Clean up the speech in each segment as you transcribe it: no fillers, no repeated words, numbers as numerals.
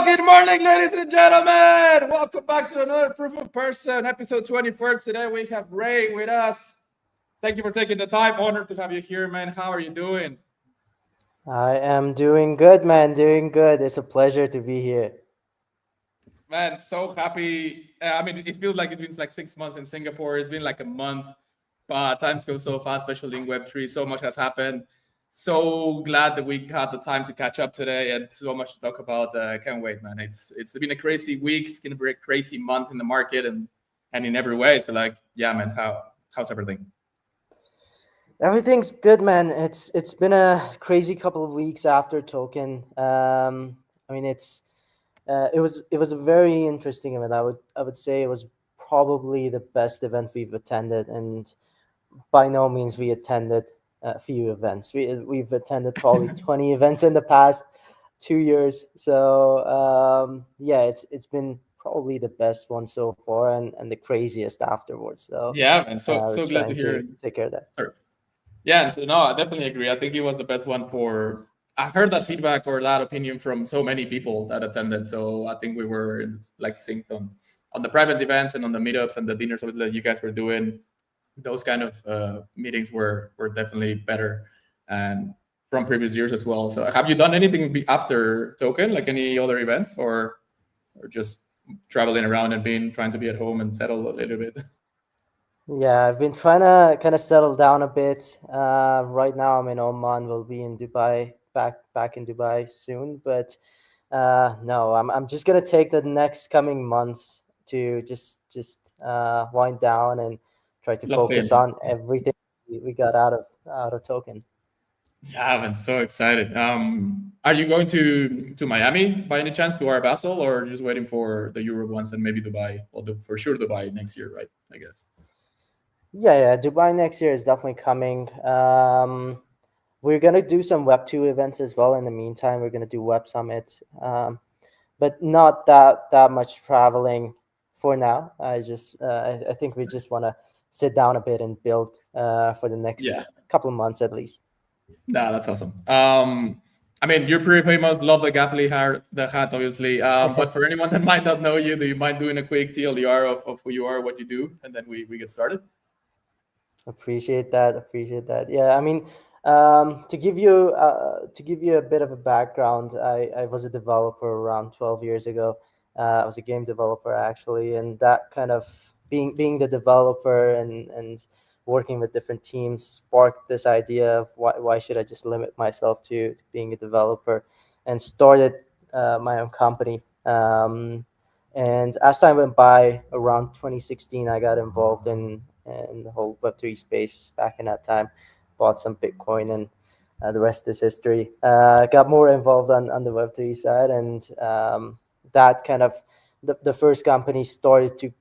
Good morning, ladies and gentlemen. Welcome back to another Proof of Person, episode 24. Today we have Ray with us. Thank you for taking the time. Honored to have you here, man. How are you doing? I am doing good, man. Doing good. It's a pleasure to be here. Man, so happy. I mean, it feels like it's been like 6 months in Singapore. It's been like a month, but times go so fast, especially in Web3. So much has happened. So glad that we had the time to catch up today and so much to talk about. Can't wait, man. It's been a crazy week. It's gonna be a crazy month in the market and in every way. So like, yeah, man, how's everything? Everything's good, man. It's been a crazy couple of weeks after Token. I mean, it was a very interesting event. I would say it was probably the best event we've attended, and by no means we attended a few events. We've attended probably 20 events in the past 2 years. So yeah, it's been probably the best one so far, and the craziest afterwards. So Yeah, man. So we're so glad to trying hear. to take care of that. Sorry. Yeah, and so no, I definitely agree. I think it was the best one for. I heard that feedback or that opinion from so many people that attended. So I think we were like synced on the private events and on the meetups and the dinners that you guys were doing. Those kind of meetings were definitely better and from previous years as well. So have you done anything after Token, like any other events, or just traveling around and trying to be at home and settle a little bit? Yeah, I've been trying to kind of settle down a bit. Right now, I'm in Oman. We'll be in Dubai, back in Dubai soon. But no, I'm just gonna take the next coming months to just wind down and try to Locked focus in. on everything we got out of Token. Yeah, I'm so excited. Are you going to Miami by any chance to our Basel, or just waiting for the Europe ones and maybe Dubai? Well, for sure Dubai next year, right? I guess. Yeah, Dubai next year is definitely coming. We're gonna do some Web2 events as well. In the meantime, we're gonna do Web Summit, but not that much traveling for now. I think we just want to sit down a bit and build for the Yeah, next couple of months at least. nah, that's awesome. I mean, you're pretty famous. Love the Gapley hat, obviously. But for anyone that might not know you, do you mind doing a quick TLDR of who you are, what you do, and then we get started? Appreciate that. Appreciate that. Yeah, I mean, to give you a bit of a background, I was a developer around 12 years ago. I was a game developer actually, and that kind of being the developer and working with different teams sparked this idea of why should I just limit myself to being a developer, and started my own company. And as time went by, around 2016, I got involved in the whole Web3 space back in that time. Bought some Bitcoin, and the rest is history. Got more involved on the Web3 side, and that kind of the first company started to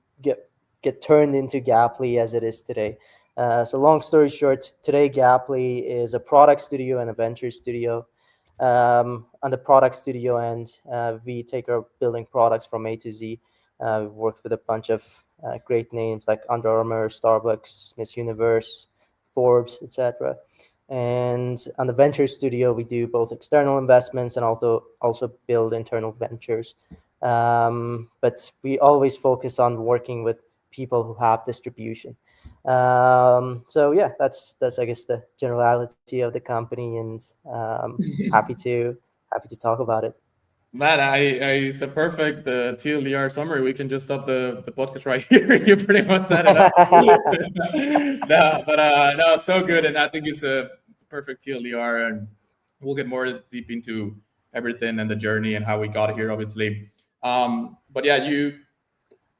get turned into Gaply as it is today. So long story short, today Gaply is a product studio and a venture studio. On the product studio end, we take our building products from A to Z. We've worked with a bunch of great names like Under Armour, Starbucks, Miss Universe, Forbes, etc. And on the venture studio, we do both external investments and also build internal ventures. But we always focus on working with people who have distribution. So yeah, that's I guess the generality of the company, and happy to talk about it. Man, it's a perfect TLDR summary. We can just stop the podcast right here. You pretty much set it up. No, but no, it's so good, and I think it's a perfect TLDR, and we'll get more deep into everything and the journey and how we got here, obviously. But yeah, you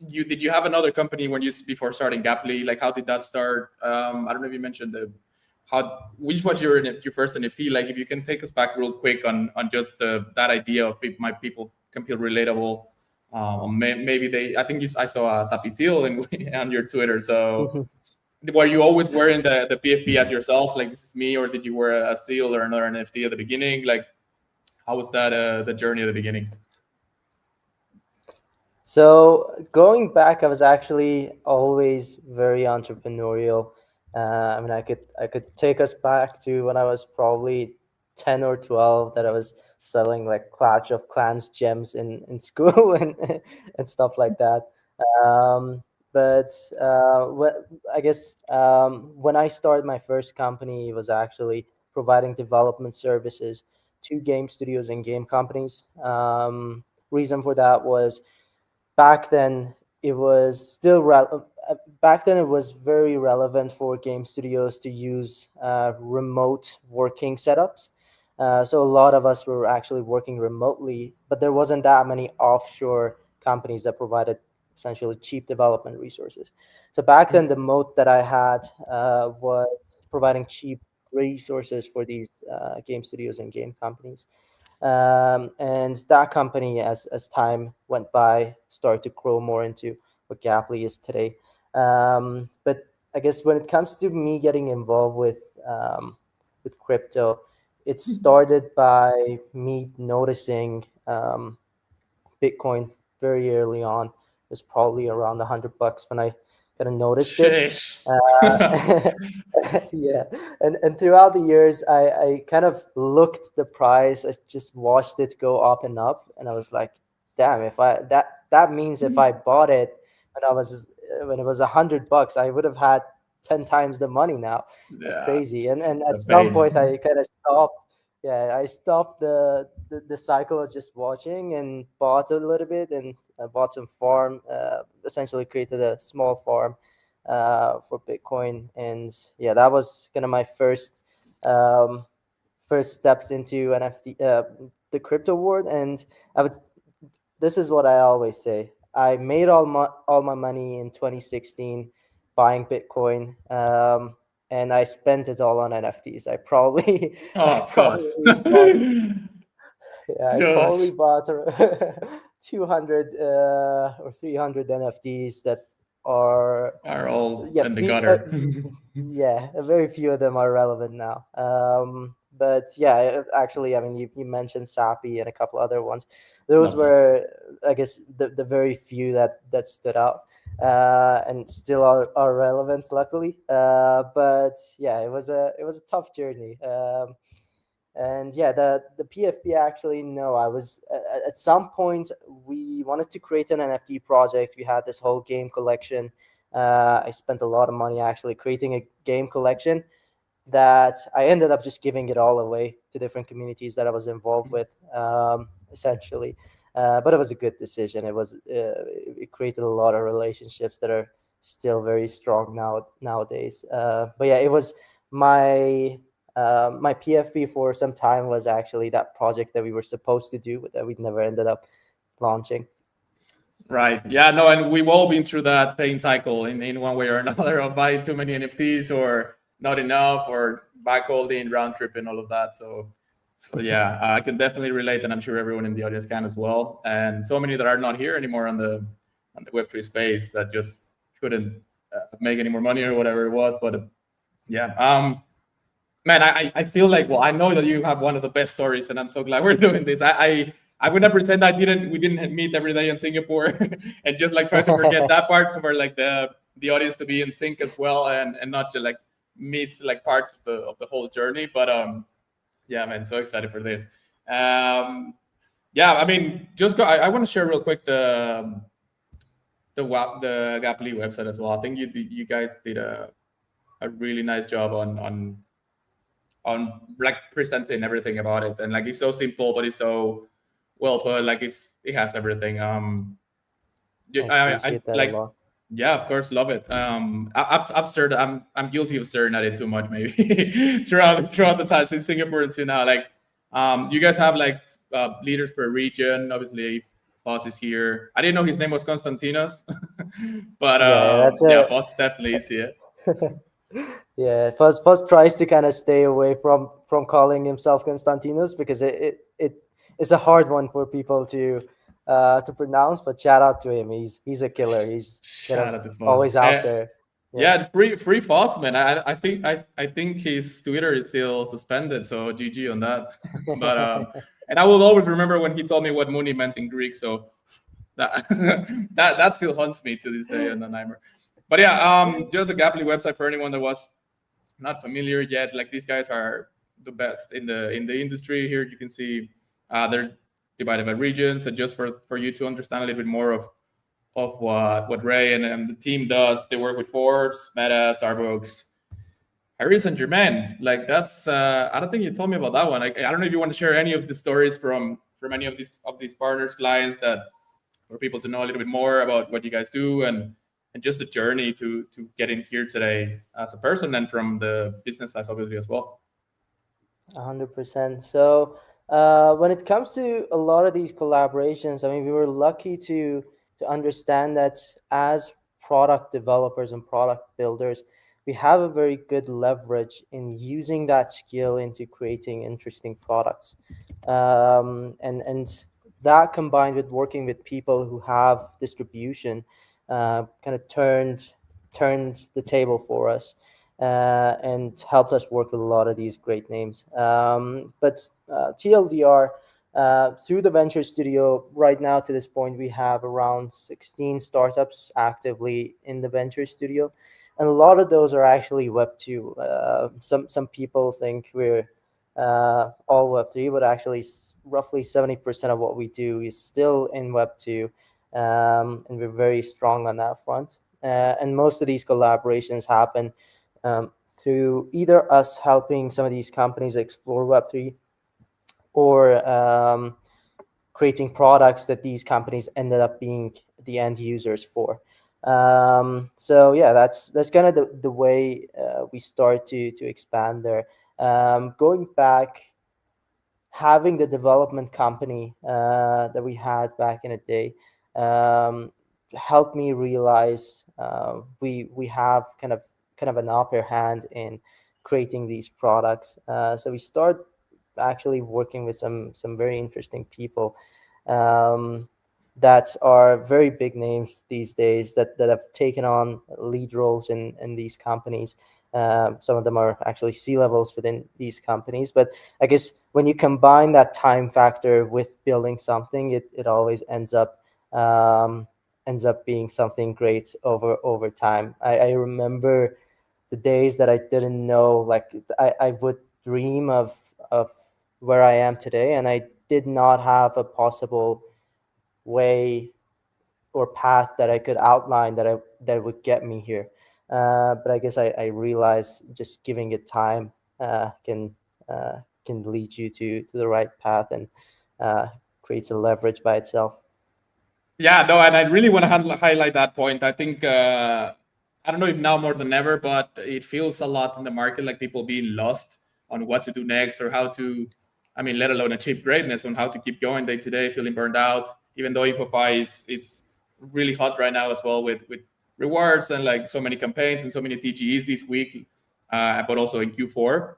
did you have another company when you before starting Gaply? Like, how did that start? I don't know if you mentioned which was your first NFT? Like, if you can take us back real quick on just that idea of my people can feel relatable. Maybe I think I saw a Sappy Seal on your Twitter. So were you always wearing the PFP as yourself, like this is me, or did you wear a seal or another NFT at the beginning? Like, how was that the journey at the beginning? So going back, I was actually always very entrepreneurial. I mean, I could take us back to when I was probably 10 or 12, that I was selling like Clash of Clans gems in school and stuff like that. Um, but I guess when I started my first company, it was actually providing development services to game studios and game companies. Reason for that was back then it was still back then it was very relevant for game studios to use remote working setups. So a lot of us were actually working remotely, but there wasn't that many offshore companies that provided essentially cheap development resources. So back then the moat that I had was providing cheap resources for these game studios and game companies. And that company, as time went by, started to grow more into what Gaply is today. But I guess when it comes to me getting involved with crypto, it started by me noticing Bitcoin very early on. It was probably around $100 when I kind of noticed it. Sheesh. Uh, yeah, and throughout the years, I kind of looked the price. I just watched it go up and up, and I was like, "Damn! If I that means if I bought it when it was $100, I would have had 10 times the money now. That's Yeah, crazy." And the at some point, pain. I kind of stopped. Yeah, I stopped the cycle of just watching and bought a little bit and bought some farm. Essentially, created a small farm for Bitcoin, and yeah, that was kind of my um, first steps into NFT, the crypto world. And I would, this is what I always say: I made all my money in 2016 buying Bitcoin, and I spent it all on NFTs. I probably I Oh God. probably bought yeah, I probably Josh bought 200 or 300 NFTs that are are all yeah, in the gutter. yeah, very few of them are relevant now. But yeah, actually, I mean, you mentioned Sapi and a couple other ones. Those Love that. were, I guess, the very few that stood out, and still are relevant, luckily. But yeah, it was a tough journey. And yeah, the PFP, actually, no, I was at some point we wanted to create an NFT project. We had this whole game collection. I spent a lot of money actually creating a game collection that I ended up just giving it all away to different communities that I was involved with, essentially. But it was a good decision. It created a lot of relationships that are still very strong nowadays. But yeah, it was my PFP for some time was actually that project that we were supposed to do, but that we never ended up launching. Right. Yeah. No. And we've all been through that pain cycle in one way or another of buying too many NFTs or not enough or back holding, round trip, and all of that. So yeah, I can definitely relate, and I'm sure everyone in the audience can as well. And so many that are not here anymore on the Web3 space that just couldn't make any more money or whatever it was. But yeah, man, I feel like, well, I know that you have one of the best stories, and I'm so glad we're doing this. I would not pretend we didn't meet every day in Singapore and just like try to forget that part, so for like the audience to be in sync as well, and not to like miss like parts of the whole journey. But yeah, man, so excited for this. Yeah, I mean, just go. I want to share real quick the Gaply website as well. I think you guys did a really nice job on like presenting everything about it, and like it's so simple but it's so well put. Like it has everything. I I appreciate that a like, lot. yeah, of course, love it. I've stared. I'm guilty of staring at it too much, maybe throughout the time since Singapore until now. Like, you guys have like leaders per region. Obviously, Foss is here. I didn't know his name was Konstantinos, but Yeah, that's yeah, a Foss is definitely is here. Yeah, Fuzz tries to kind of stay away from calling himself Konstantinos because it's a hard one for people to pronounce. But shout out to him. He's a killer. He's kind of Shout out to Foss. always out there. Yeah. Yeah, and free Foss, man. I think his Twitter is still suspended, so GG on that. But and I will always remember when he told me what Mooney meant in Greek. So that that still haunts me to this day on the Nightmare. But yeah, just a Gaply website for anyone that was not familiar yet. Like these guys are the best in the industry. Here you can see they're divided by regions, and just for you to understand a little bit more of what Ray and the team does. They work with Forbes, Meta, Starbucks, Paris Saint Germain. Like that's I don't think you told me about that one. I don't know if you want to share any of the stories from any of these partners, clients that for people to know a little bit more about what you guys do and just the journey to getting here today as a person and from the business side obviously as well. 100%. So when it comes to a lot of these collaborations, I mean, we were lucky to understand that as product developers and product builders, we have a very good leverage in using that skill into creating interesting products, and that combined with working with people who have distribution, kind of turned the table for us, and helped us work with a lot of these great names. But TLDR, through the Venture Studio, right now to this point, we have around 16 startups actively in the Venture Studio. And a lot of those are actually Web 2. Some people think we're all Web 3, but actually, roughly 70% of what we do is still in Web 2. And we're very strong on that front. And most of these collaborations happen through either us helping some of these companies explore Web3, or creating products that these companies ended up being the end users for. So yeah, that's kind of the way we start to expand there. Going back, having the development company that we had back in the day um, helped me realize we have kind of an upper hand in creating these products. So we start actually working with some very interesting people um, that are very big names these days that have taken on lead roles in these companies. Some of them are actually C-levels within these companies. But I guess when you combine that time factor with building something, it always ends up being something great over time. I remember the days that I didn't know, like I would dream of where I am today, and I did not have a possible way or path that I could outline that would get me here. But I guess I realized just giving it time uh, can can lead you to the right path, and uh, creates a leverage by itself. Yeah, no, and I really want to highlight that point. I think I don't know if now more than ever, but it feels a lot in the market like people being lost on what to do next or how to, I mean, let alone achieve greatness on how to keep going day to day, feeling burned out. Even though InfoFi is really hot right now as well with rewards and like so many campaigns and so many TGEs this week, but also in Q4.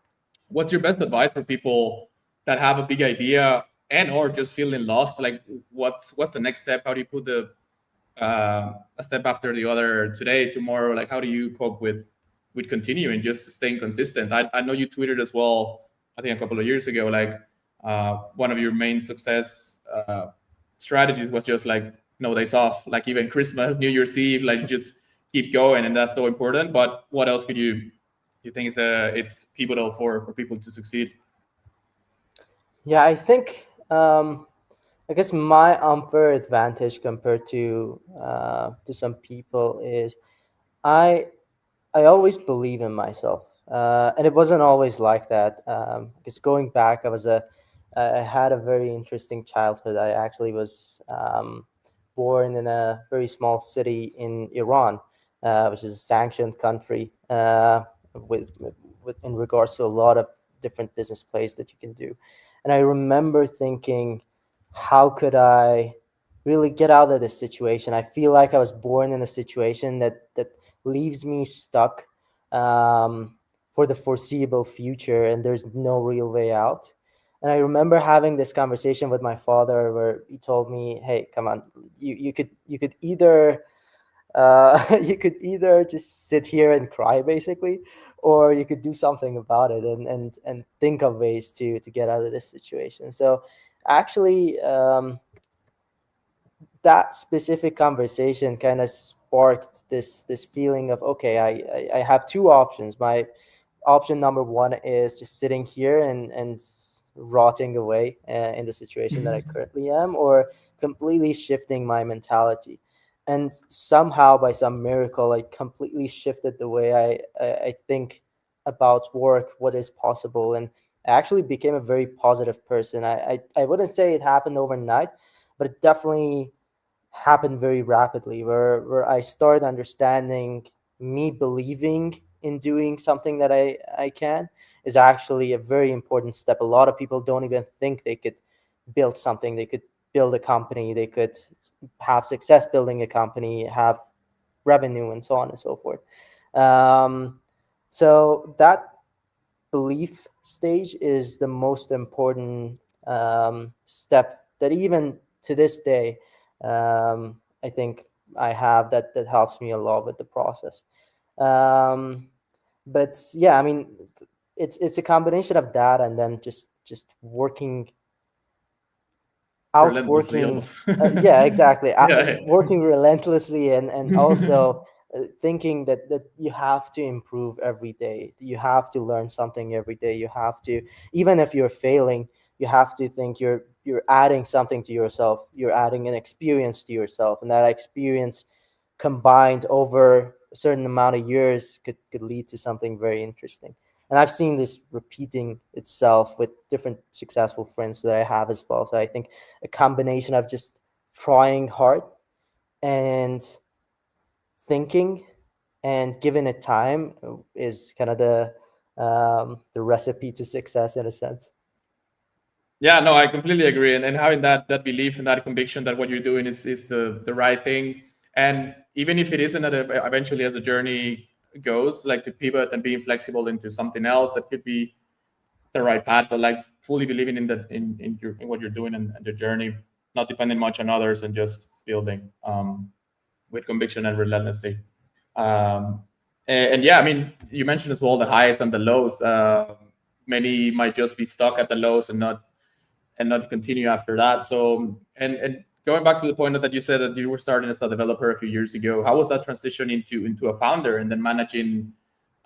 What's your best advice for people that have a big idea and or just feeling lost? Like what's the next step? How do you put the a step after the other today, tomorrow? Like how do you cope with continuing just staying consistent? I know you tweeted as well, I think a couple of years ago, like one of your main success strategies was just like no days off, like even Christmas, New Year's Eve, like you just keep going, and that's so important. But what else could you think is it's pivotal for people to succeed? Yeah, I think I guess my unfair advantage compared to some people is I I always believe in myself, and it wasn't always like that. Because going back, I had a very interesting childhood. I actually was born in a very small city in Iran, which is a sanctioned country, with in regards to a lot of different business plays that you can do. And I remember thinking, how could I really get out of this situation? I feel like I was born in a situation that leaves me stuck. for the foreseeable future, and there's no real way out. And I remember having this conversation with my father where he told me, "Hey, come on, you could either you could either just sit here and cry basically, or you could do something about it and think of ways to get out of this situation." So actually, that specific conversation kind of sparked this feeling of, okay, I have two options. My option number one is just sitting here and rotting away in the situation that I currently am, or completely shifting my mentality. And somehow, by some miracle, I completely shifted the way I think about work, what is possible, and I actually became a very positive person. I wouldn't say it happened overnight, but it definitely happened very rapidly, where I started understanding me believing in doing something that I can is actually a very important step. A lot of people don't even think they could build something. They could build a company. They could have success building a company, have revenue, and so on and so forth. Um, so that belief stage is the most important step that even to this day, I think I have that helps me a lot with the process. Um, but yeah, I mean, it's a combination of that and then just working Relentlessly outworking. almost. Yeah, exactly, Yeah. working relentlessly and also thinking that you have to improve every day, you have to learn something every day, you have to, even if you're failing, you have to think you're adding something to yourself, you're adding an experience to yourself, and that experience combined over a certain amount of years could lead to something very interesting. And I've seen this repeating itself with different successful friends that I have as well. So I think a combination of just trying hard and thinking and giving it time is kind of the recipe to success in a sense. Yeah, no, I completely agree. And having that belief and that conviction that what you're doing is the right thing. And even if it isn't, eventually as the journey goes, like to pivot and being flexible into something else that could be the right path, but like fully believing in that in what you're doing and the journey, not depending much on others and just building with conviction and relentlessly. Um, and yeah, I mean, you mentioned as well the highs and the lows. Many might just be stuck at the lows and not continue after that. So, and going back to the point that you said that you were starting as a developer a few years ago, how was that transition into a founder and then managing?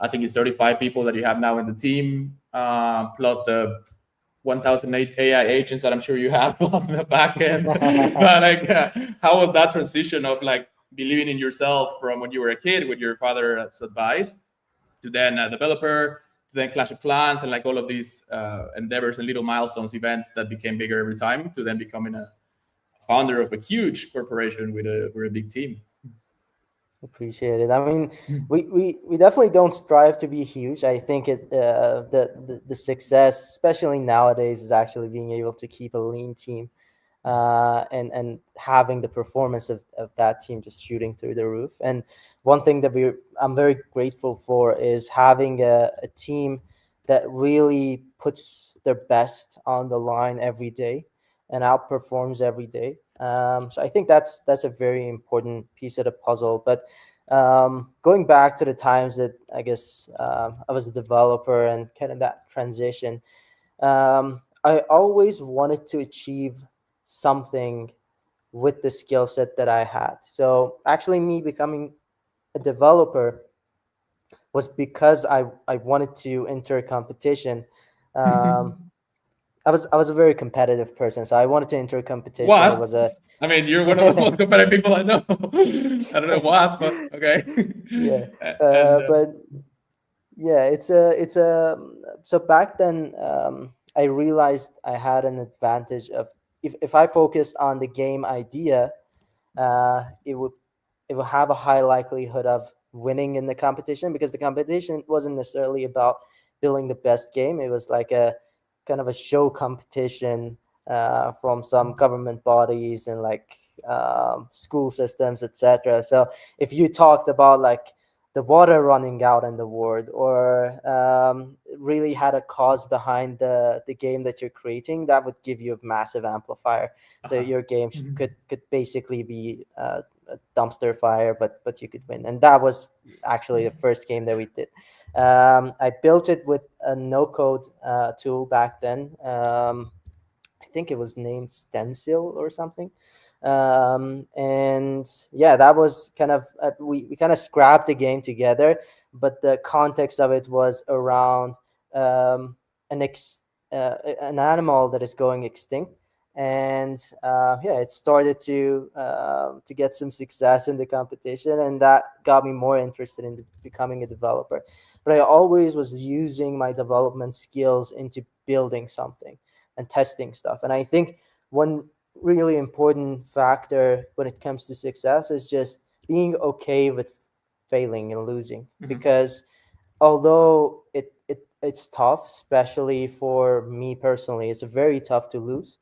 I think it's 35 people that you have now in the team, plus the 1,000 AI agents that I'm sure you have on the back end. But like, how was that transition of like believing in yourself from when you were a kid with your father's advice to then a developer, to then Clash of Clans, and like all of these endeavors and little milestones, events that became bigger every time, to then becoming a founder of a huge corporation with a big team. Appreciate it. I mean, we definitely don't strive to be huge. I think the success, especially nowadays, is actually being able to keep a lean team, and having the performance of that team just shooting through the roof. And one thing that I'm very grateful for is having a team that really puts their best on the line every day and outperforms every day. So I think that's a very important piece of the puzzle. But going back to the times that I guess I was a developer and kind of that transition, I always wanted to achieve something with the skill set that I had. So actually, me becoming a developer was because I wanted to enter a competition. Um, I was a very competitive person, so I wanted to enter a competition. It Was was a I mean, you're one of the most competitive people I know. I don't know was, but okay. yeah, And but yeah, it's a so back then I realized I had an advantage of, if I focused on the game idea, it would have a high likelihood of winning in the competition, because the competition wasn't necessarily about building the best game. It was like a kind of a show competition from some government bodies and like school systems, etc. So if you talked about like the water running out in the world, or really had a cause behind the game that you're creating, that would give you a massive amplifier. So Uh-huh. your game Mhm. could basically be a dumpster fire, but you could win. And that was actually the first game that we did. I built it with a no code tool back then. I think it was named Stencil or something. And yeah, that was kind of we kind of scrapped the game together, but the context of it was around um, an ex an animal that is going extinct. And yeah, it started to get some success in the competition, and that got me more interested in becoming a developer. But I always was using my development skills into building something and testing stuff. And I think one really important factor when it comes to success is just being okay with failing and losing, Mhm. because although it's tough, especially for me personally, it's very tough to lose.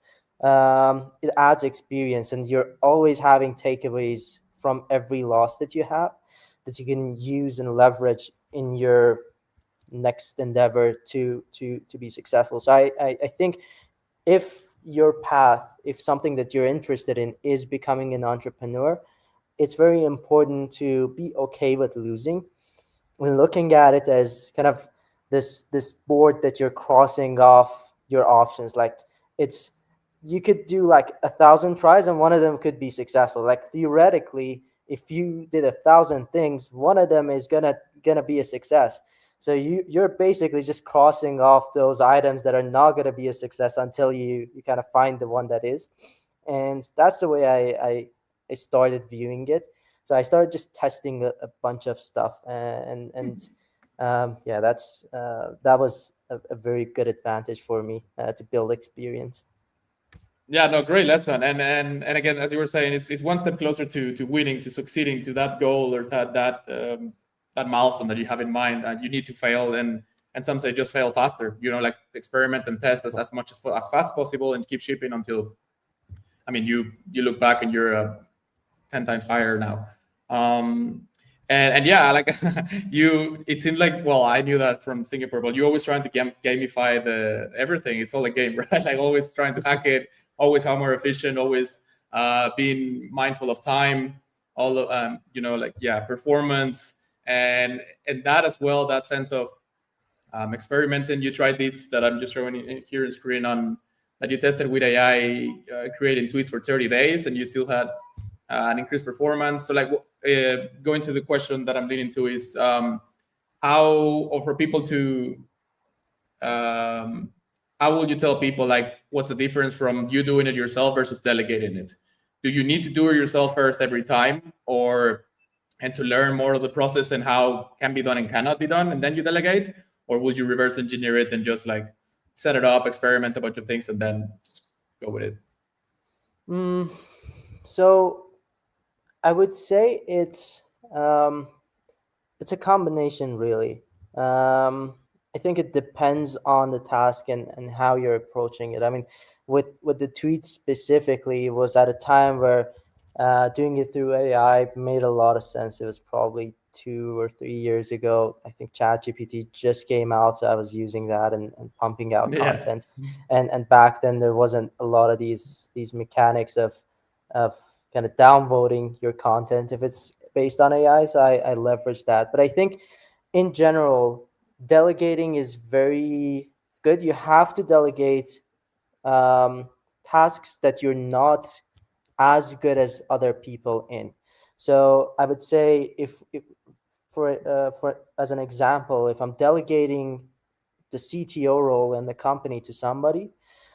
It adds experience, and you're always having takeaways from every loss that you have that you can use and leverage in your next endeavor to be successful. So I think if your path, if something that you're interested in is becoming an entrepreneur, it's very important to be okay with losing, when looking at it as kind of this board that you're crossing off your options. Like, it's, you could do like 1,000 tries and one of them could be successful. Like, theoretically, if you did 1,000 things, one of them is gonna be a success. So you're basically just crossing off those items that are not gonna be a success until you kind of find the one that is. And that's the way I started viewing it. So I started just testing a bunch of stuff, and yeah, that was a very good advantage for me to build experience. Yeah, no, great lesson. And again, as you were saying, it's one step closer to winning, to succeeding, to that goal, or that milestone that you have in mind. And you need to fail, and some say just fail faster. Like experiment and test as much as fast as possible, and keep shipping until, I mean, you look back and you're 10 times higher now. And yeah, like it seemed like, well, I knew that from Singapore, but you're always trying to gamify the everything. It's all a game, right? Like always trying to hack it, always how more efficient, always being mindful of time, all of like, yeah, performance, and that as well, that sense of experimenting. You tried this that I'm just showing here in screen on that you tested with AI, creating tweets for 30 days, and you still had an increased performance. So, like, going to the question that I'm leading to is, how, or for people to, um, how will you tell people, like, what's the difference from you doing it yourself versus delegating it? Do you need to do it yourself first every time, or and to learn more of the process and how can be done and cannot be done, and then you delegate? Or will you reverse engineer it and just like set it up, experiment a bunch of things, and then just go with it? Mm, so I would say um, it's a combination, really. Um, I think it depends on the task and how you're approaching it. I mean, with the tweets specifically, it was at a time where doing it through AI made a lot of sense. It was probably 2 or 3 years ago. I think ChatGPT just came out, so I was using that and pumping out Yeah. content. And back then there wasn't a lot of these mechanics of kind of downvoting your content if it's based on AI. So I leverage that. But I think in general, delegating is very good. You have to delegate um, tasks that you're not as good as other people in. So I would say, if for as an example, if I'm delegating the CTO role in the company to somebody,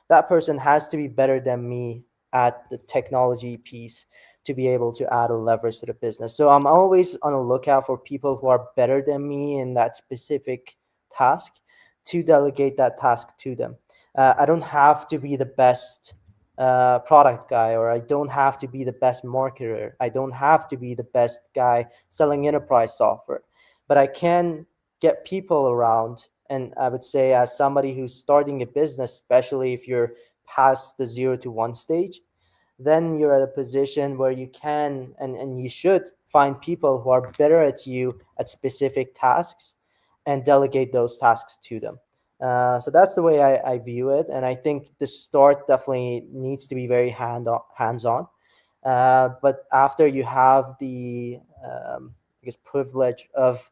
that person has to be better than me at the technology piece to be able to add a leverage to the business. So I'm always on the lookout for people who are better than me in that specific task to delegate that task to them. I don't have to be the best product guy, or I don't have to be the best marketer. I don't have to be the best guy selling enterprise software, but I can get people around. And I would say, as somebody who's starting a business, especially if you're past the 0 to 1 stage, then you're at a position where you can and you should find people who are better at you at specific tasks and delegate those tasks to them. So that's the way I view it, and I think the start definitely needs to be very hands on. But after you have the I guess privilege of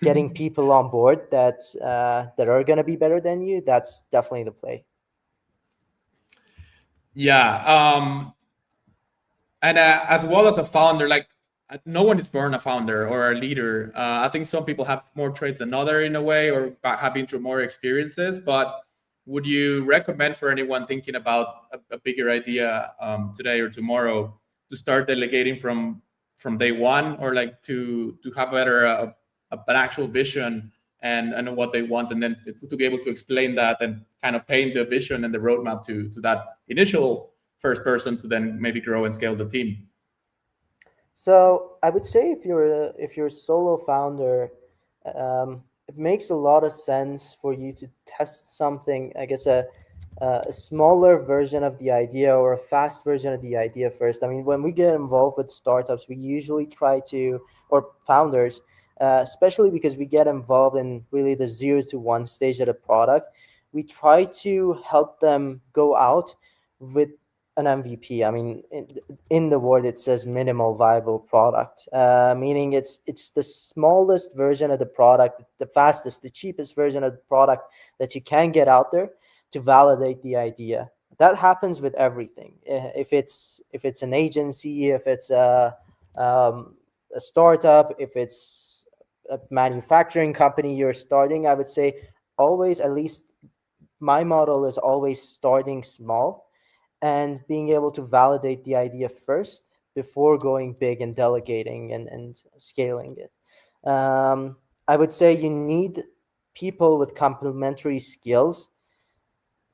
getting people on board that are going to be better than you, that's definitely the play. Yeah. And as well as a founder, like no one is born a founder or a leader. I think some people have more traits than other in a way, or have been through more experiences. But would you recommend for anyone thinking about a bigger idea today or tomorrow to start delegating from day one, or like to have better an actual vision and what they want, and then to be able to explain that and kind of paint the vision and the roadmap to that initial first person to then maybe grow and scale the team? So I would say if you're a solo founder, it makes a lot of sense for you to test something. I guess a smaller version of the idea or a fast version of the idea first. I mean, when we get involved with startups, we usually try to, or founders, especially because we get involved in really the 0 to 1 stage of the product, we try to help them go out with an MVP. I mean, in the word it says minimal viable product, meaning it's the smallest version of the product, the fastest, the cheapest version of the product that you can get out there to validate the idea. That happens with everything. If it's an agency, if it's a startup, if it's a manufacturing company you're starting, I would say always, at least my model is always starting small and being able to validate the idea first before going big and delegating and scaling it. I would say you need people with complementary skills,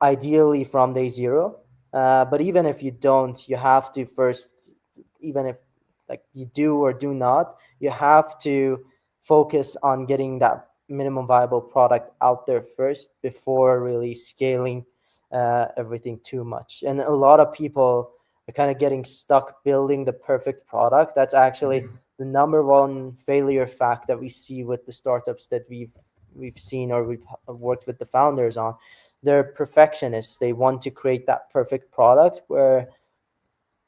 ideally from day zero. But even if you don't, you have to first, even if like you do or do not, you have to focus on getting that minimum viable product out there first before really scaling everything too much. And a lot of people are kind of getting stuck building the perfect product. That's actually Mhm. the number one failure fact that we see with the startups that we've seen or we've worked with the founders on. They're perfectionists. They want to create that perfect product where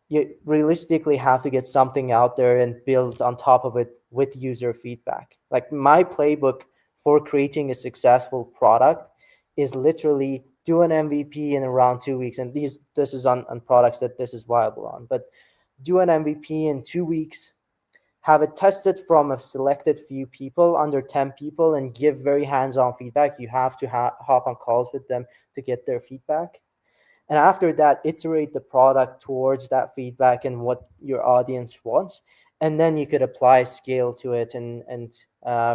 you realistically have to get something out there and build on top of it with user feedback. Like my playbook for creating a successful product is literally do an MVP in around 2 weeks. And this is on products that this is viable on, but do an MVP in 2 weeks, have it tested from a selected few people, under 10 people, and give very hands-on feedback. You have to hop on calls with them to get their feedback, and after that iterate the product towards that feedback and what your audience wants, and then you could apply scale to it and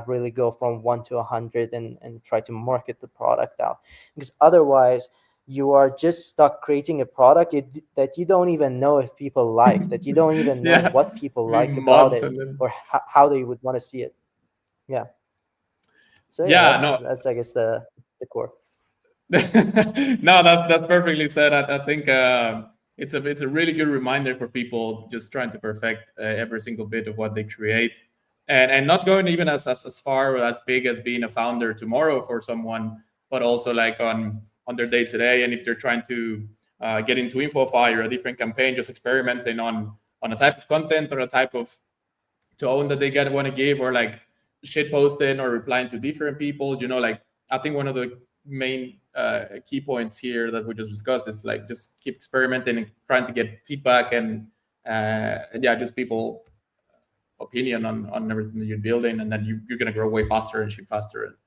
really go from 1 to 100 and try to market the product out, because otherwise you are just stuck creating a product that you don't even know if people like, that you don't even know Yeah, what people maybe like about months it and then or how they would want to see it. Yeah. So yeah, yeah, that's no. that's I guess the core. No, that's perfectly said. I think it's a really good reminder for people just trying to perfect every single bit of what they create, and not going even as far or as big as being a founder tomorrow for someone, but also like on their day to day. And if they're trying to get into InfoFi or a different campaign, just experimenting on a type of content or a type of tone that they get want to give, or like shit posting or replying to different people. Like I think one of the main key points here that we just discussed is like just keep experimenting and trying to get feedback and yeah, just people opinion on everything that you're building, and then you're going to grow way faster and ship faster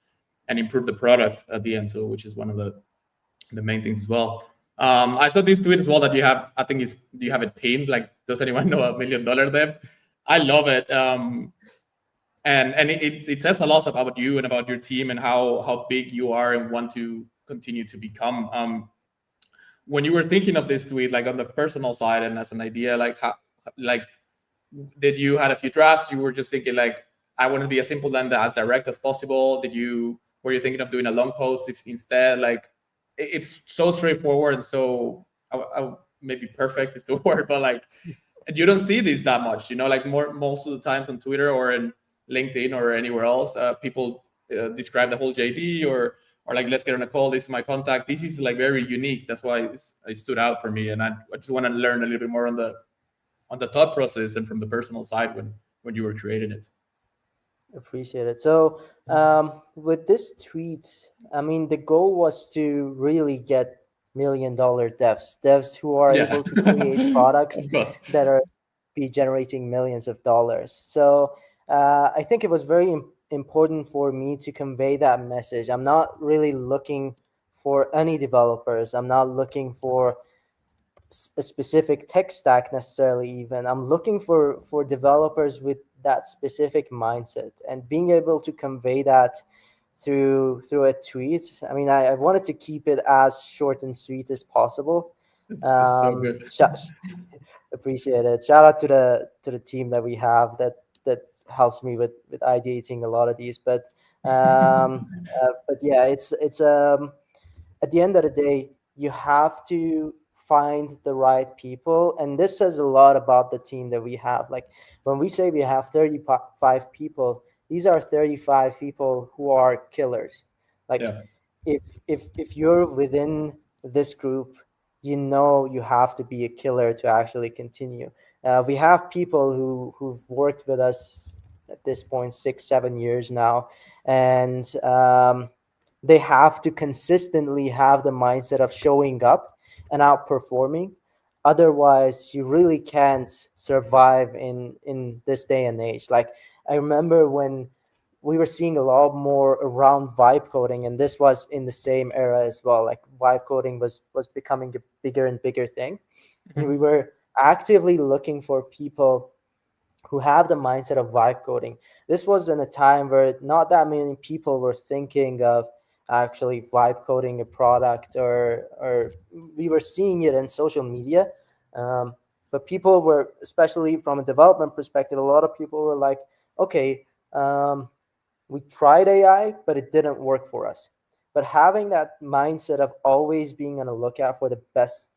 and improve the product at the end. So which is one of the main things as well. I saw this tweet as well that you have. I think is do you have it pinned? Like, does anyone know $1 million dev? I love it. And it says a lot about you and about your team and how big you are and want to continue to become. When you were thinking of this tweet, like on the personal side and as an idea, like how, like did you had a few drafts? You were just thinking like, I want to be as simple and as direct as possible. Were you thinking of doing a long post instead? Like, it's so straightforward and so maybe perfect is the word, but like And you don't see this that much, like most of the times on Twitter or in LinkedIn or anywhere else, people describe the whole JD, or like, let's get on a call, this is my contact. This is like very unique. That's why it stood out for me, and I just want to learn a little bit more on the thought process and from the personal side when you were creating it. Appreciate it. So, with this tweet, I mean, the goal was to really get $1 million devs who are Yeah. able to create products Of course. that are be generating millions of dollars. So, I think it was very important for me to convey that message. I'm not really looking for any developers. I'm not looking for a specific tech stack necessarily. Even I'm looking for developers with that specific mindset, and being able to convey that through a tweet. I mean, I wanted to keep it as short and sweet as possible. It's so good. Appreciate it. Shout out to the team that we have that helps me with ideating a lot of these. But yeah, it's at the end of the day, you have to find the right people. And this says a lot about the team that we have. Like when we say we have 35 people, these are 35 people who are killers. Like Yeah. if you're within this group, you have to be a killer to actually continue. We have people who've worked with us at this point 6-7 years now, and they have to consistently have the mindset of showing up and outperforming. Otherwise, you really can't survive in this day and age. Like I remember when we were seeing a lot more around vibe coding, and this was in the same era as well. Like vibe coding was becoming a bigger and bigger thing, and we were actively looking for people who have the mindset of vibe coding. This was in a time where not that many people were thinking of actually vibe coding a product, or we were seeing it in social media. Um, but people were, especially from a development perspective, a lot of people were like, okay, we tried AI, but it didn't work for us. But having that mindset of always being on the lookout for the best,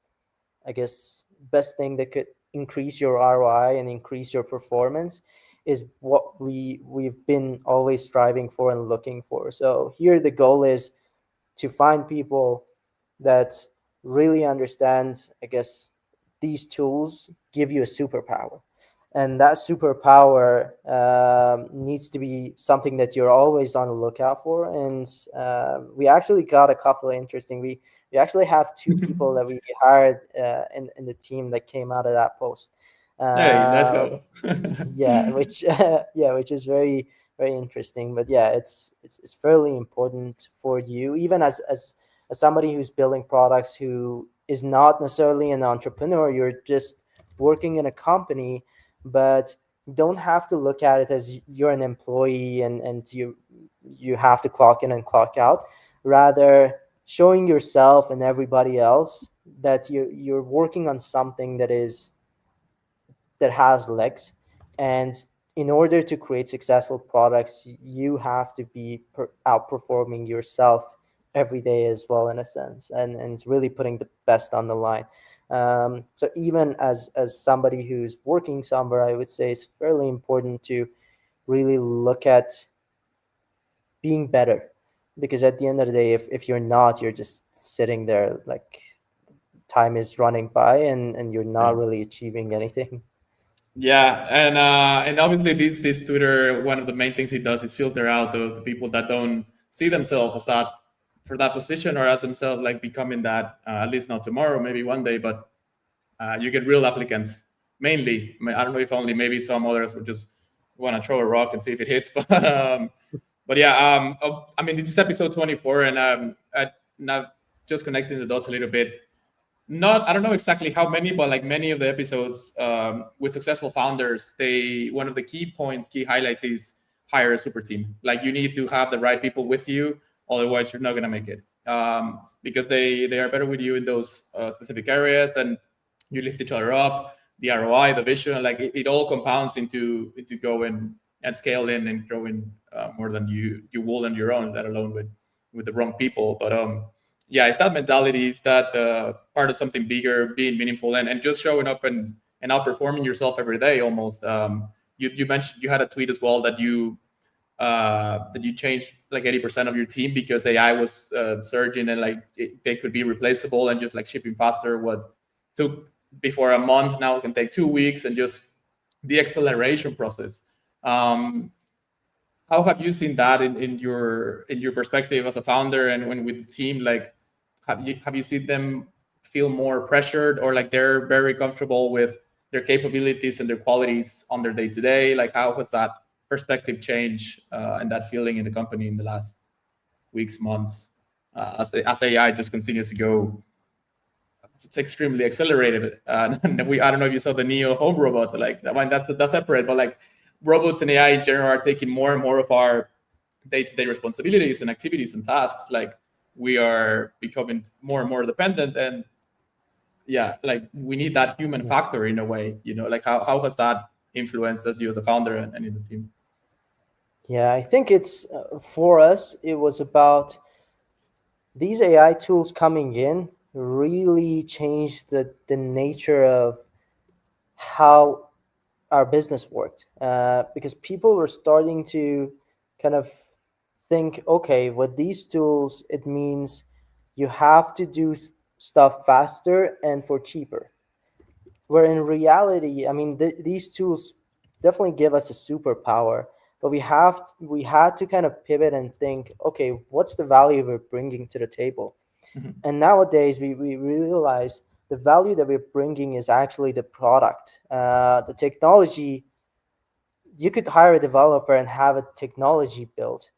I guess, best thing that could increase your ROI and increase your performance is what we've been always striving for and looking for. So here the goal is to find people that really understand, I guess, these tools give you a superpower. And that superpower needs to be something that you're always on the lookout for. And we actually got a couple of interesting. We actually have two people that we hired in the team that came out of that post. Hey, let's Uh, go. yeah, which yeah, which is very interesting. But yeah, it's fairly important for you, even as somebody who's building products, who is not necessarily an entrepreneur. You're just working in a company, but don't have to look at it as you're an employee and you have to clock in and clock out. Rather, showing yourself and everybody else that you're working on something that has legs. And in order to create successful products, you have to be outperforming yourself every day as well, in a sense, and really putting the best on the line. So even as somebody who's working somewhere, I would say it's fairly important to really look at being better, because at the end of the day, if you're not, you're just sitting there, like time is running by, and you're not Yeah. really achieving anything. Yeah, and obviously this Twitter, one of the main things it does is filter out the people that don't see themselves as that, for that position, or as themselves like becoming that, at least not tomorrow, maybe one day. But you get real applicants mainly. I don't know if only, maybe some others would just want to throw a rock and see if it hits. But yeah, I mean, this is episode 24, and now just connecting the dots a little bit. Not, I don't know exactly how many, but like many of the episodes with successful founders, they, one of the key points, key highlights is hire a super team. Like you need to have the right people with you, otherwise you're not gonna make it. Because they are better with you in those specific areas, and you lift each other up. The ROI, the vision, like it all compounds into going and scaling and growing more than you will on your own, let alone with the wrong people. But yeah, it's that mentality, it's that part of something bigger, being meaningful, and just showing up and outperforming yourself every day almost. You mentioned you had a tweet as well that you changed like 80% of your team because AI was surging and like they could be replaceable and just like shipping faster. What took before a month now can take 2 weeks, and just the acceleration process. Um, how have you seen that in your perspective as a founder and when with the team? Like, have you seen them feel more pressured, or like they're very comfortable with their capabilities and their qualities on their day to day? Like, how has that perspective change and that feeling in the company in the last weeks, months, as AI just continues to go? It's extremely accelerated. And I don't know if you saw the Neo home robot. Like that one, that's separate. But like robots and AI in general are taking more and more of our day-to-day responsibilities and activities and tasks. Like we are becoming more and more dependent, and yeah, like we need that human Yeah. factor in a way. Like how has that influenced as you as a founder and in the team? Yeah, I think it's for us, it was about these AI tools coming in really changed the nature of how our business worked, because people were starting to kind of think, okay, with these tools, it means you have to do stuff faster and for cheaper. Where in reality, I mean, these tools definitely give us a superpower, but we had to kind of pivot and think, okay, what's the value we're bringing to the table? Mhm. And nowadays, we realize the value that we're bringing is actually the product, the technology. You could hire a developer and have a technology built,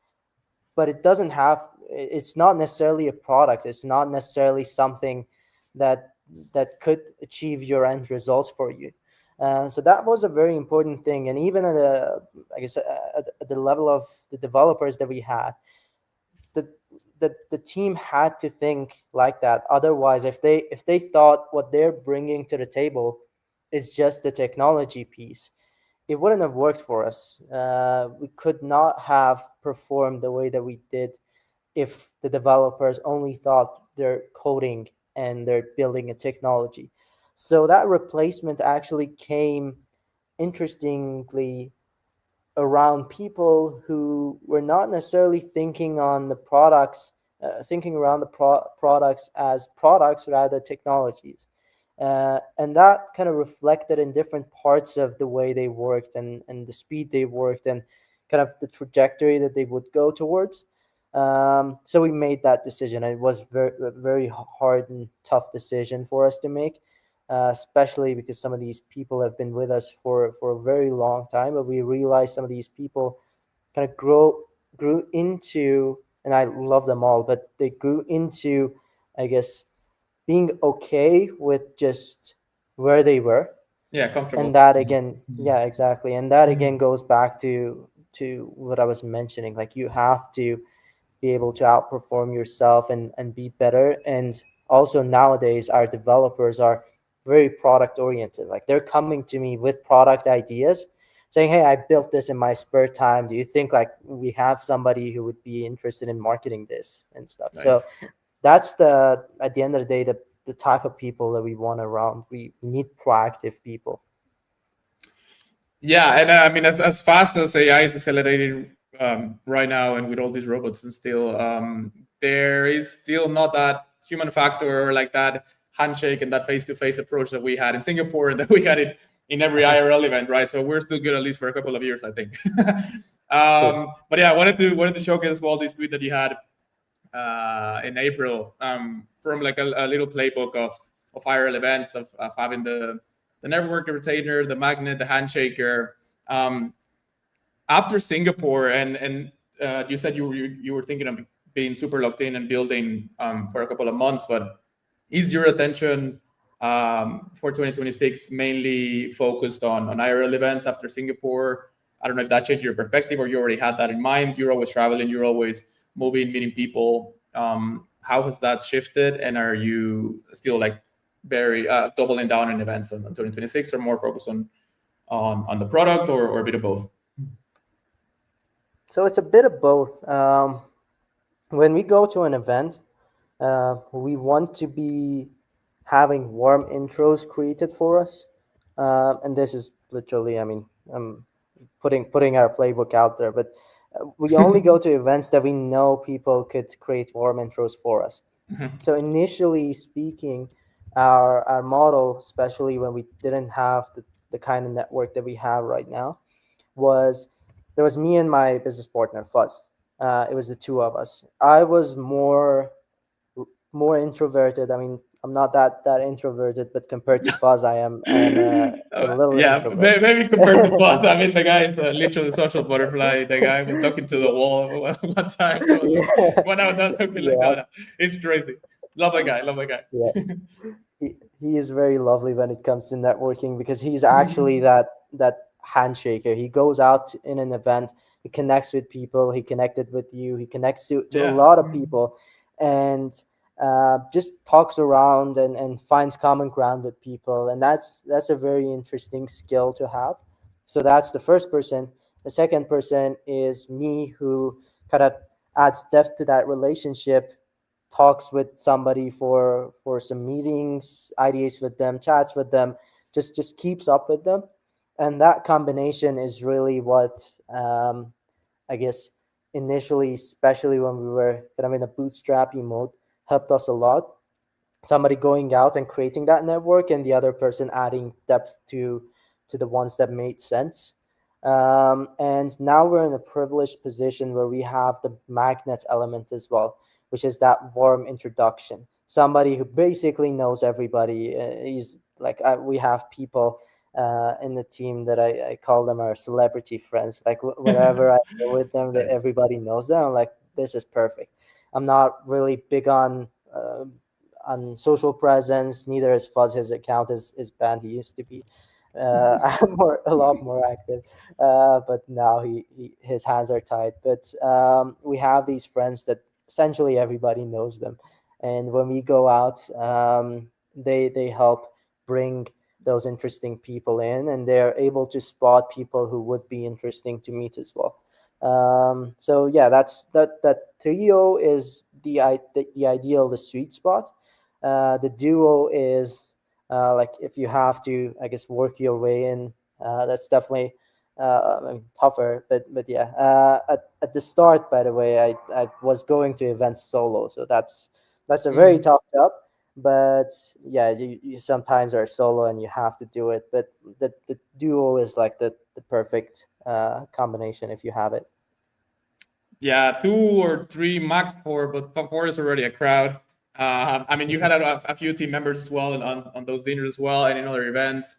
but it doesn't have, it's not necessarily a product, it's not necessarily something that could achieve your end results for you. So that was a very important thing. And even at the, I guess, at the level of the developers that we had, the the team had to think like that. Otherwise, if they thought what they're bringing to the table is just the technology piece, it wouldn't have worked for us. We could not have performed the way that we did if the developers only thought they're coding and they're building a technology. So that replacement actually came, interestingly, around people who were not necessarily thinking on the products, thinking around the products as products rather technologies. And that kind of reflected in different parts of the way they worked, and the speed they worked, and kind of the trajectory that they would go towards. So we made that decision. It was very hard and tough decision for us to make, especially because some of these people have been with us for a very long time. But we realized some of these people kind of grew into, and I love them all, but they grew into, I guess, being okay with just where they were. Yeah, And comfortable. that again, yeah, exactly, and that again goes back to what I was mentioning. Like, you have to be able to outperform yourself and be better. And also nowadays, our developers are very product oriented. Like, they're coming to me with product ideas, saying, hey, I built this in my spare time, do you think like we have somebody who would be interested in marketing this and stuff? So Nice. that's the, at the end of the day, the type of people that we want around. We need proactive people. Yeah, and I mean, as fast as AI is accelerating right now, and with all these robots, and still, there is still not that human factor or like that handshake and that face-to-face approach that we had in Singapore and that we had in every IRL event, right? So we're still good at least for a couple of years, I think. Cool. But yeah, I wanted to showcase as well this tweet that you had in April from like a little playbook of IRL events of having the network retainer, the magnet, the handshaker. Um, After Singapore, and you said you were thinking of being super locked in and building for a couple of months, but is your attention for 2026 mainly focused on IRL events after Singapore? I don't know if that changed your perspective or you already had that in mind. You're always traveling, you're always moving, meeting people. How has that shifted? And are you still like very doubling down on events on 2026, or more focused on the product, or a bit of both? So it's a bit of both. When we go to an event, we want to be having warm intros created for us. And this is literally, I mean, putting our playbook out there, but we only go to events that we know people could create warm intros for us. So initially speaking, our model, especially when we didn't have the kind of network that we have right now, was there was me and my business partner Fuzz. It was the two of us. I was more introverted. I mean, I'm not that introverted, but compared to Fuzz, I am a little Yeah, introvert. maybe compared to Boss, I mean, the guy is literally social butterfly. The guy was talking to the wall one time. I was like, Yeah, when I was not looking like, yeah, no, no, it's crazy. Love the guy. Love the guy. yeah. He is very lovely when it comes to networking because he's actually that handshaker. He goes out in an event, he connects with people, he connected with you, he connects to a Yeah. lot of people, and just talks around and finds common ground with people, and that's a very interesting skill to have. So that's the first person. The second person is me, who kind of adds depth to that relationship, talks with somebody for some meetings, ideas with them, chats with them, just keeps up with them, and that combination is really what, I guess, initially, especially when we were kind of in a bootstrapping mode, helped us a lot. Somebody going out and creating that network, and the other person adding depth to the ones that made sense. And now we're in a privileged position where we have the magnet element as well, which is that warm introduction. Somebody who basically knows everybody. He's like, we have people in the team that I call them our celebrity friends. Like whenever I go with them, that Nice. everybody knows them. I'm like, this is perfect. I'm not really big on social presence. Neither is Fuzz. His account is banned. He used to be a lot more active, but now his hands are tied. But we have these friends that essentially everybody knows them, and when we go out, they help bring those interesting people in, and they're able to spot people who would be interesting to meet as well. So yeah, that trio is the ideal, the sweet spot. The duo is like if you have to, I guess, work your way in. That's definitely I mean, tougher, but yeah. At the start, by the way, I was going to events solo, so that's a very Mhm. tough job. But yeah, you sometimes are solo and you have to do it. But the duo is like the perfect combination if you have it. Yeah, two or three, max four, but four is already a crowd. I mean, you had a few team members as well on those dinners as well, and in other events.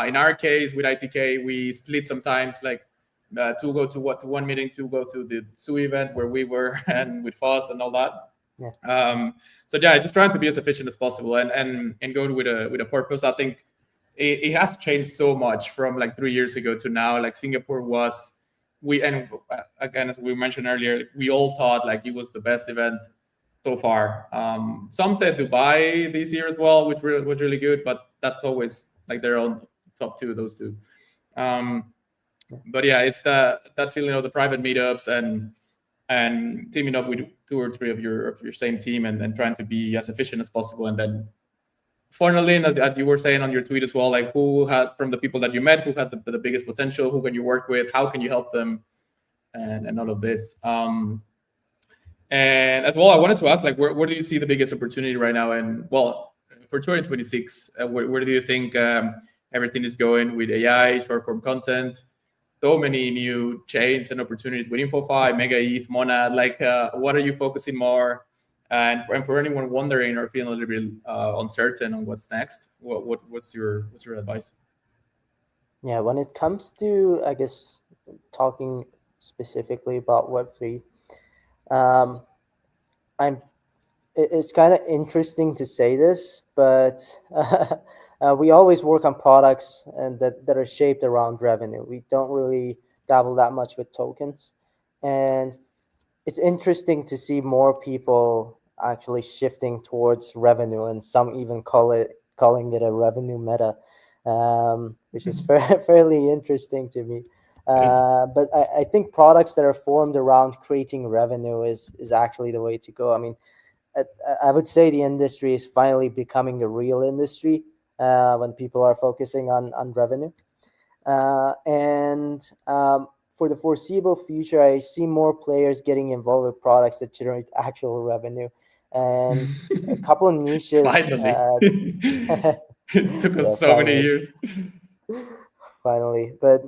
In our case, with ITK, we split sometimes, like two go to one meeting, two go to the Sue event where we were, and with Foss and all that. Yeah. So yeah, just trying to be as efficient as possible and go with a purpose. I think it has changed so much from like 3 years ago to now. Like Singapore was, we and again, as we mentioned earlier, we all thought like it was the best event so far. Some said Dubai this year as well, which was really good, but that's always like their own top two, those two. Um, but yeah, it's that feeling of the private meetups and teaming up with two or three of your same team and trying to be as efficient as possible, and then funneling, as you were saying on your tweet as well, like who had from the people that you met, who had the biggest potential, who can you work with, how can you help them, and all of this. And as well, I wanted to ask, like, where do you see the biggest opportunity right now? And well, for 2026, where do you think everything is going with AI, short form content? So many new chains and opportunities with InfoFi, Mega ETH, Monad. Like, what are you focusing more? And for anyone wondering or feeling a little bit uncertain on what's next, what's your advice? Yeah, when it comes to, I guess, talking specifically about Web3, um, I'm it's kind of interesting to say this, but we always work on products and that are shaped around revenue. We don't really dabble that much with tokens, and it's interesting to see more people actually shifting towards revenue, and some even calling it a revenue meta, which is fairly interesting to me. Nice. But I think products that are formed around creating revenue is actually the way to go. I mean, I would say the industry is finally becoming a real industry. when people are focusing on revenue. And For the foreseeable future, I see more players getting involved with products that generate actual revenue, and a couple of niches. Finally. It took Yeah, us so many finally, years. finally. But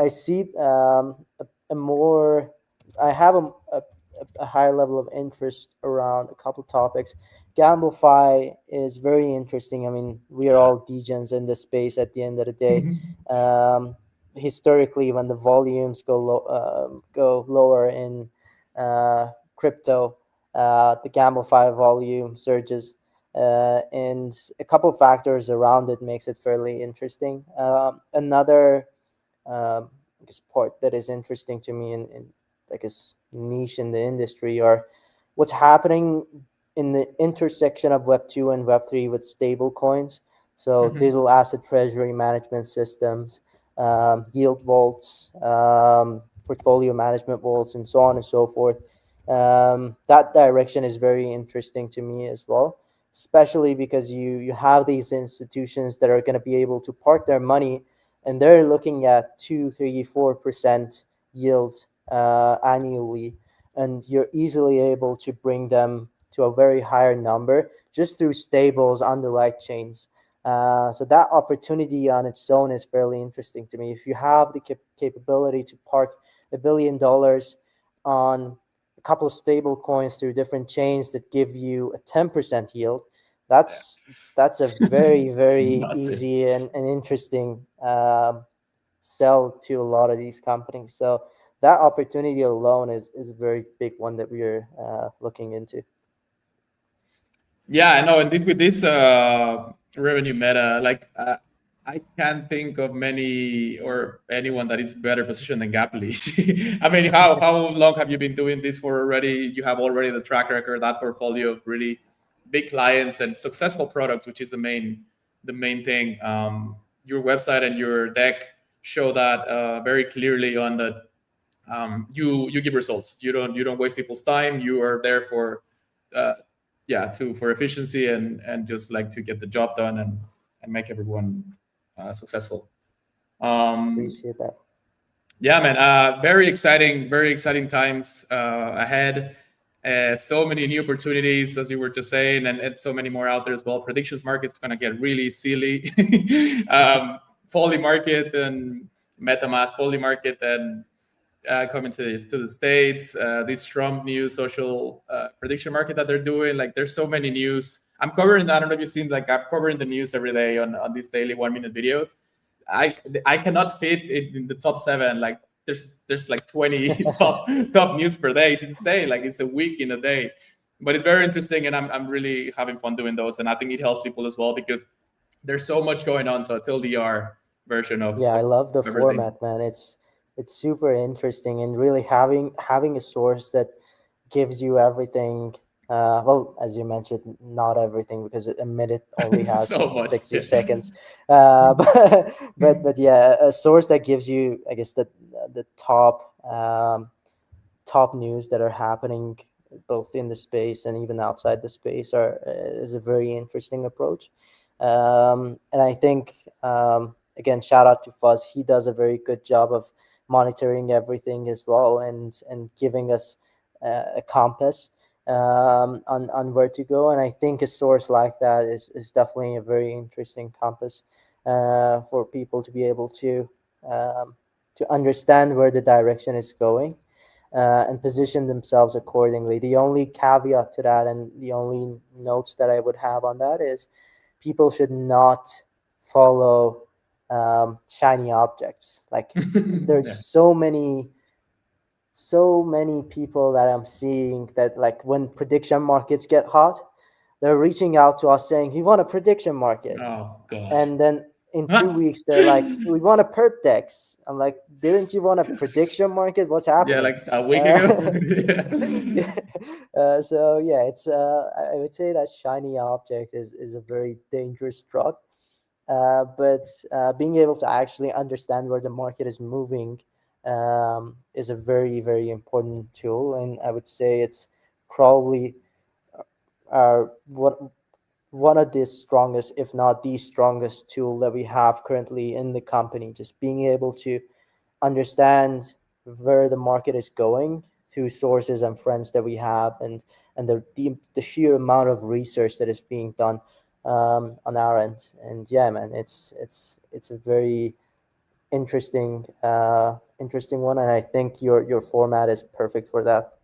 I see a more. I have a higher level of interest around a couple of topics. Gamblify is very interesting. I mean, we are Yeah. all degens in this space at the end of the day. Um, Historically, when the volumes go lower in crypto, the Gamblify volume surges, and a couple of factors around it makes it fairly interesting. Another I guess part that is interesting to me in I guess niche in the industry are what's happening in the intersection of Web 2 and Web 3 with stable coins. So Mhm. digital asset treasury management systems, yield vaults, portfolio management vaults, and so on and so forth. That direction is very interesting to me as well, especially because you have these institutions that are going to be able to park their money, and they're looking at 2, 3, 4% yield annually, and you're easily able to bring them to a very higher number just through stables on the right chains. So that opportunity on its own is fairly interesting to me. If you have the capability to park $1 billion on a couple of stable coins through different chains that give you a 10% yield, that's that's a very very That's it. easy and interesting sell to a lot of these companies. So that opportunity alone is a very big one that we're looking into. Yeah, I know. And this with this revenue meta, like I can't think of many or anyone that is better positioned than Gaply. I mean, how long have you been doing this for already? You have already the track record, that portfolio of really big clients and successful products, which is the main thing. Your website and your deck show that very clearly on the you give results. You don't waste people's time. You are there for uh, yeah to for efficiency and just like to get the job done and make everyone successful. Um, Appreciate that. yeah, man. Very exciting times ahead. So many new opportunities, as you were just saying, and so many more out there as well. Predictions market's going to get really silly. Poly market and MetaMask Poly market and coming to the states. This Trump news social prediction market that they're doing. Like, there's so many news. I'm covering. I don't know if you've seen. Like, I'm covering the news every day on these daily 1 minute videos. I cannot fit it in the top seven. Like, there's like 20 top news per day. It's insane. Like, it's a week in a day. But it's very interesting, and I'm really having fun doing those. And I think it helps people as well because there's so much going on. So a TLDR version of Yeah, I of love the everything. format, man. It's super interesting, and really having a source that gives you everything. Well, as you mentioned, not everything, because a minute only has So much. 60 Yeah. seconds. But yeah, a source that gives you, I guess, the top news that are happening both in the space and even outside the space are is a very interesting approach. And I think again, shout out to Fuzz. He does a very good job of monitoring everything as well, and giving us a compass on where to go. And I think a source like that is definitely a very interesting compass for people to be able to understand where the direction is going, and position themselves accordingly. The only caveat to that, and the only notes that I would have on that, is people should not follow shiny objects. Like, there's Yeah. so many people that I'm seeing that, like, when prediction markets get hot, they're reaching out to us saying, "We want a prediction market," Oh God. and then in 2 weeks they're like, "We want a perp dex." I'm like, "Didn't you want a prediction market? What's Yeah, happening?" like a week ago. uh, Yeah. so yeah, it's I would say that shiny object is a very dangerous drug, but being able to actually understand where the market is moving is a very very important tool, and I would say it's probably what one of the strongest, if not the strongest tool that we have currently in the company. Just being able to understand where the market is going through sources and friends that we have, and the sheer amount of research that is being done on our end. And yeah, man, it's a very interesting one, and I think your format is perfect for that.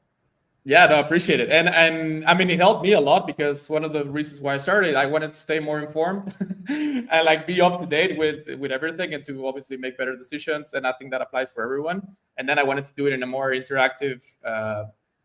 Yeah, no, I appreciate it. And I mean, it helped me a lot because one of the reasons why I started, I wanted to stay more informed and like be up to date with everything and to obviously make better decisions. And I think that applies for everyone. And then I wanted to do it in a more interactive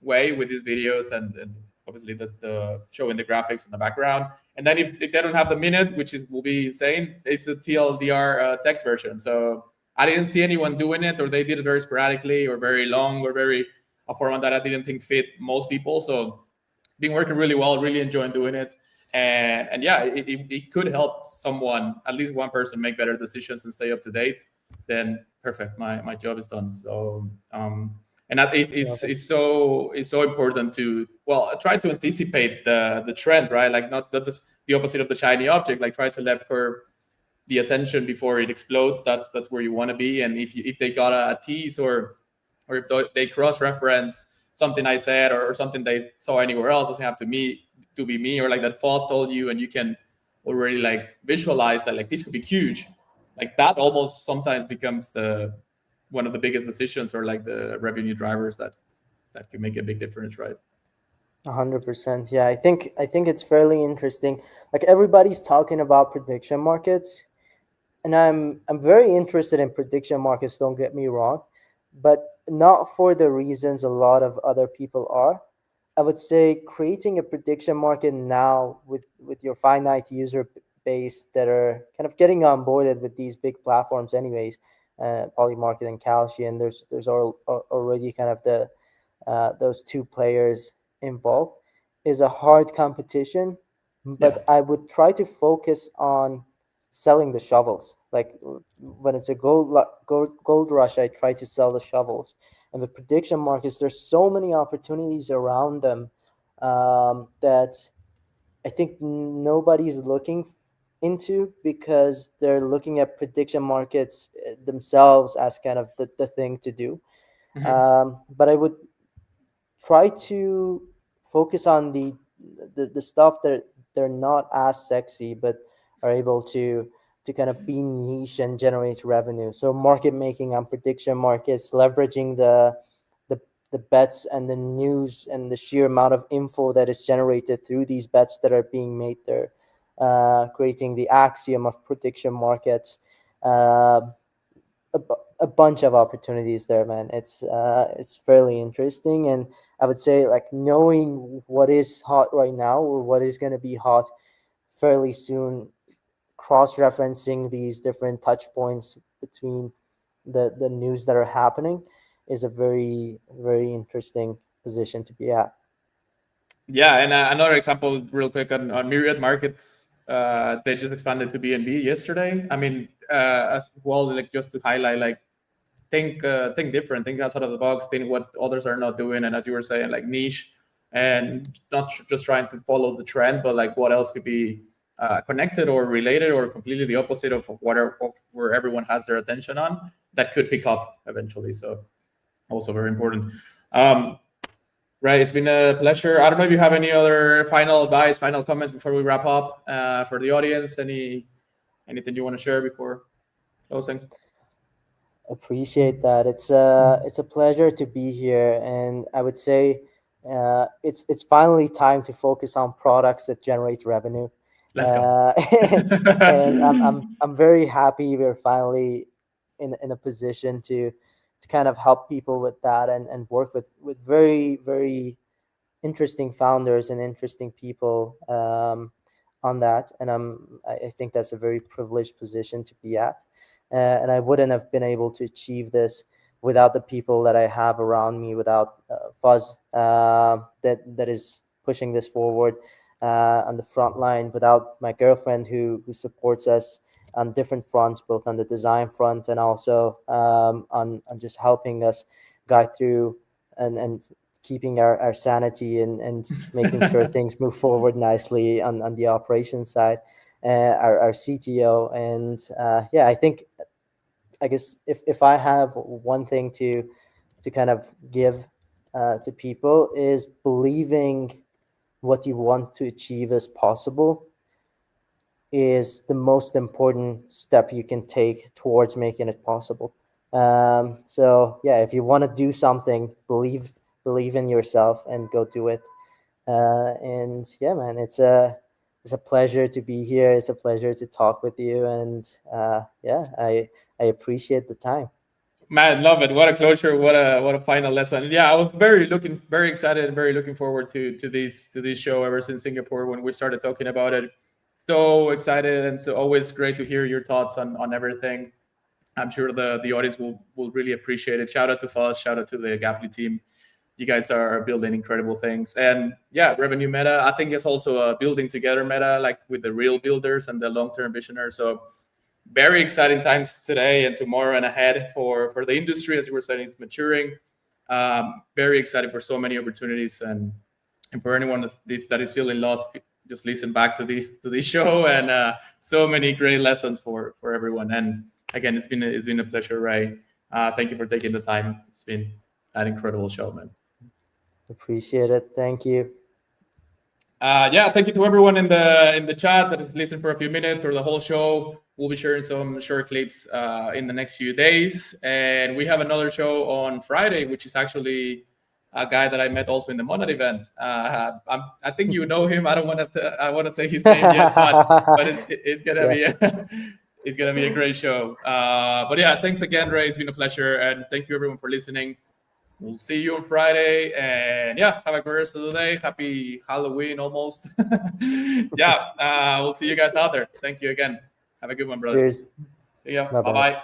way with these videos and obviously the showing the graphics in the background. And then if they don't have the minute, which is will be insane, it's a TLDR text version. So I didn't see anyone doing it, or they did it very sporadically, or very long, or very a format that I didn't think fit most people. So been working really well, really enjoying doing it. And yeah, it could help someone, at least one person, make better decisions and stay up to date. Then perfect, my job is done. So and that Love it. it's so important to, well, try to anticipate the trend, right? Like not that the opposite of the shiny object, like try to left curve the attention before it explodes. That's where you want to be. And if they got a tease, or if they cross reference something I said, or something they saw anywhere else, doesn't have to be me, or like that Foss told you, and you can already like visualize that like this could be huge. Like that almost sometimes becomes the one of the biggest decisions, or like the revenue drivers that can make a big difference, right? 100%. Yeah, I think it's fairly interesting. Like everybody's talking about prediction markets, and I'm very interested in prediction markets. Don't get me wrong, but not for the reasons a lot of other people are. I would say creating a prediction market now with your finite user base that are kind of getting onboarded with these big platforms, anyways, Polymarket and Calcium. Already kind of the those two players involved is a hard competition, Yeah. but I would try to focus on selling the shovels. Like when it's a gold rush, I try to sell the shovels. And the prediction markets, there's so many opportunities around them that I think nobody's looking into, because they're looking at prediction markets themselves as kind of the thing to do. Hmm. But I would try to focus on the stuff that they're not as sexy, but are able to kind of be niche and generate revenue. So market making on prediction markets, leveraging the the bets and the news and the sheer amount of info that is generated through these bets that are being made there, creating the axiom of prediction markets. Uh, a bunch of opportunities there, man. It's fairly interesting, and I would say like knowing what is hot right now or what is going to be hot fairly soon, cross-referencing these different touch points between the news that are happening is a very interesting position to be at. Yeah, and another example, real quick, on Myriad Markets, they just expanded to BNB yesterday. I mean, as well, like just to highlight, like think different, think outside of the box, think what others are not doing, and as you were saying, like niche, and not just trying to follow the trend, but like what else could be connected or related, or completely the opposite of where everyone has their attention on, that could pick up eventually. So also very important. Um, Right. It's been a pleasure. I don't know if you have any other final advice, final comments before we wrap up for the audience. Anything you want to share before closing? Appreciate that. It's a pleasure to be here, and I would say it's finally time to focus on products that generate revenue. Let's go. And I'm very happy we're finally in a position to kind of help people with that, and work with very interesting founders and interesting people on that. And I think that's a very privileged position to be at. And I wouldn't have been able to achieve this without the people that I have around me, without Fuzz that is pushing this forward on the front line, without my girlfriend who supports us on different fronts, both on the design front and also on just helping us guide through and keeping our sanity and making sure things move forward nicely on the operations side. Our CTO, and yeah, I guess if I have one thing to kind of give to people, is believing what you want to achieve is possible is the most important step you can take towards making it possible. So yeah, if you want to do something, believe in yourself and go do it. And yeah, man, it's a pleasure to be here. It's a pleasure to talk with you, and yeah, I appreciate the time. Man, love it. What a closure. What a final lesson. Yeah, I was very excited and very looking forward to this show ever since Singapore when we started talking about it. So excited, and so always great to hear your thoughts on everything. I'm sure the audience will really appreciate it. Shout out to Fuzz, shout out to the Gaply team. You guys are building incredible things. And yeah, revenue meta, I think it's also a building together meta, like with the real builders and the long-term visioners. So very exciting times today and tomorrow and ahead for the industry. As you were saying, it's maturing. Very excited for so many opportunities, and for anyone that is feeling lost, just listen back to this show, and so many great lessons for everyone. And again, it's been a pleasure, Ray. Thank you for taking the time. It's been an incredible show, man. Appreciate it. Thank you. Yeah, thank you to everyone in the chat that listened for a few minutes or the whole show. We'll be sharing some short clips in the next few days, and we have another show on Friday, which is actually a guy that I met also in the Monad event. I think you know him. I want to say his name yet, but it's gonna be it's gonna be a great show. But yeah, thanks again, Ray. It's been a pleasure, and thank you everyone for listening. We'll see you on Friday, and yeah, have a great rest of the day. Happy Halloween almost. Yeah, we'll see you guys out there. Thank you again. Have a good one, brother. Cheers. See ya. Bye-bye. Bye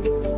bye.